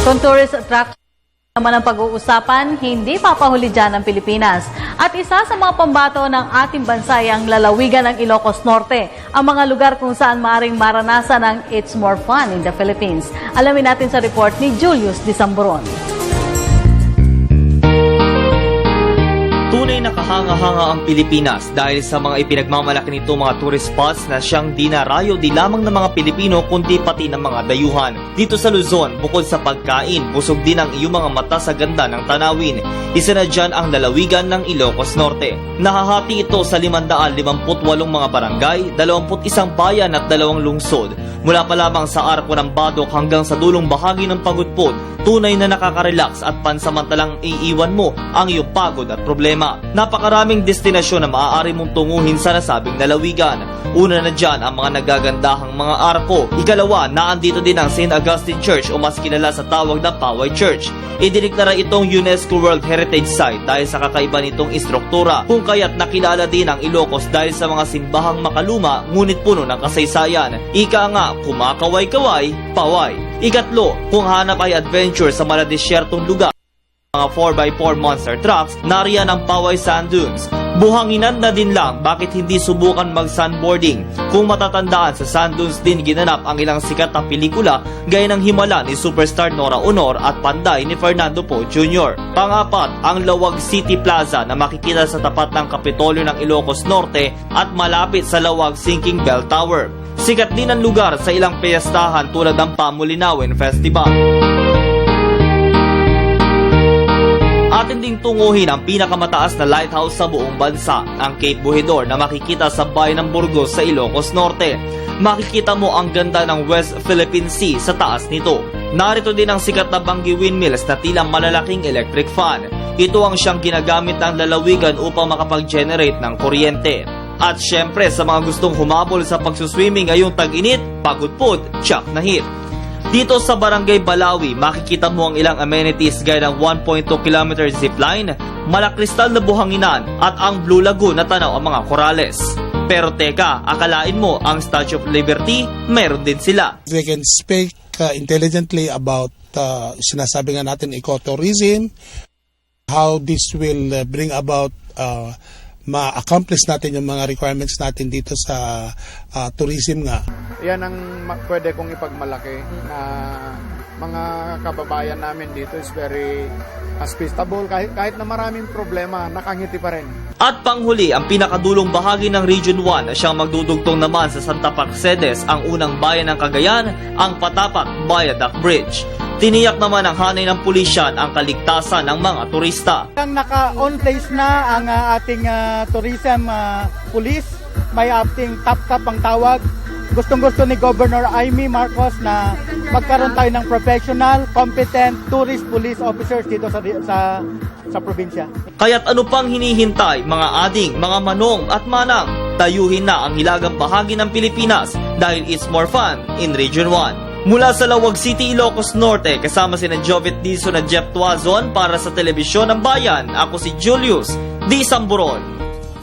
Kung tourist attraction naman ang pag-uusapan, hindi papahuli dyan ang Pilipinas. At isa sa mga pambato ng ating bansa ay ang lalawigan ng Ilocos Norte, ang mga lugar kung saan maaaring maranasan ang It's More Fun in the Philippines. Alamin natin sa report ni Julius Disamboron. Tunay na kahanga-hanga ang Pilipinas dahil sa mga ipinagmamalaki nito mga tourist spots na siyang dinarayo di lamang ng mga Pilipino kundi pati ng mga dayuhan. Dito sa Luzon, bukod sa pagkain, busog din ang iyong mga mata sa ganda ng tanawin. Isa na dyan ang lalawigan ng Ilocos Norte. Nahahati ito sa 558 mga barangay, 21 bayan at 2 lungsod. Mula pa lamang sa arko ng Badok hanggang sa dulong bahagi ng Pagudpod, tunay na nakaka-relax at pansamantalang iiwan mo ang iyong pagod at problema. Napakaraming destinasyon na maaari mong tunguhin sa nasabing lalawigan. Una na dyan ang mga nagagandahang mga arko. Ikalawa, naandito din ang St. Augustine Church o mas kilala sa tawag na Paway Church. Idiniklara itong UNESCO World Heritage Site dahil sa kakaiba nitong istruktura, kung kaya't nakilala din ang Ilocos dahil sa mga simbahang makaluma ngunit puno ng kasaysayan. Ika nga, kumakaway-kaway, paway. Ikatlo, kung hanap ay adventure sa maladesyertong lugar, mga 4x4 monster trucks, nariyan ang Paway Sand Dunes. Buhanginan na din lang bakit hindi subukan mag-sandboarding. Kung matatandaan, sa sand dunes din ginanap ang ilang sikat na pelikula gaya ng Himala ni superstar Nora Honor at Panday ni Fernando Poe Jr. Pangapat, ang Lawag City Plaza na makikita sa tapat ng Kapitolyo ng Ilocos Norte at malapit sa Lawag Sinking Bell Tower. Sikat din ang lugar sa ilang piyestahan tulad ng Pamulinawin Festival. Atin ding tunguhin ang pinakamataas na lighthouse sa buong bansa, ang Cape Bujidor na makikita sa bayan ng Burgos sa Ilocos Norte. Makikita mo ang ganda ng West Philippine Sea sa taas nito. Narito din ang sikat na Banggi Windmills na tila malalaking electric fan. Ito ang siyang ginagamit ng lalawigan upang makapag-generate ng kuryente. At syempre sa mga gustong humabol sa pagsuswimming ngayong tag-init, Pagudpod, tsak na hit. Dito sa Barangay Balawi, makikita mo ang ilang amenities gaya ng 1.2 km zipline, malakristal na buhanginan at ang Blue Lagoon na tanaw ang mga korales. Pero teka, akalain mo ang Statue of Liberty, meron din sila. They can speak intelligently about sinasabi nga natin ecotourism, how this will bring about ma-accomplish natin yung mga requirements natin dito sa tourism nga. Yan ang pwede kong ipagmalaki na mga kababayan namin dito is very hospitable. Kahit na maraming problema, nakangiti pa rin. At panghuli, ang pinakadulong bahagi ng Region 1 na siyang magdudugtong naman sa Santa Praxedes, ang unang bayan ng Cagayan, ang Patapak Viaduct Bridge. Tiniyak naman ng hanay ng pulisyan ang kaligtasan ng mga turista. Naka-on place na ang ating tourism police. May ating top-top ang tawag. Gustong-gusto ni Governor Amy Marcos na magkaroon tayo ng professional, competent tourist police officers dito sa probinsya. Kaya't ano pang hinihintay, mga ading, mga manong at manang? Tayuhin na ang hilagang bahagi ng Pilipinas dahil it's more fun in Region 1. Mula sa Lawag City, Ilocos Norte, kasama sina Jovet Dizon at Jeff Tuazon para sa Telebisyon ng Bayan, ako si Julius Disamboron.